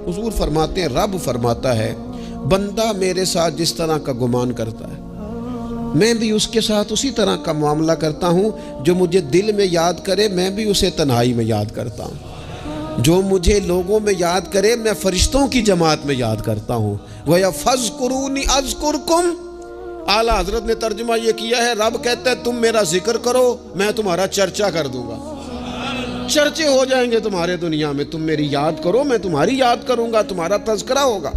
हुजूर फरमाते हैं, रब फरमाता है बंदा मेरे साथ जिस तरह का गुमान करता है मैं भी उसके साथ उसी तरह का मामला करता हूँ। जो मुझे दिल में याद करे मैं भी उसे तन्हाई में याद करता हूँ। जो मुझे लोगों में याद करे मैं फरिश्तों की जमात में याद करता हूँ। वह फज़कुरूनी अज़कुरकुम। आला हजरत ने तर्जुमा ये किया है, रब कहता है तुम मेरा जिक्र करो मैं तुम्हारा चर्चा कर दूंगा। चर्चे हो जाएंगे तुम्हारे दुनिया में। तुम मेरी याद करो मैं तुम्हारी याद करूंगा, तुम्हारा तज़किरा होगा।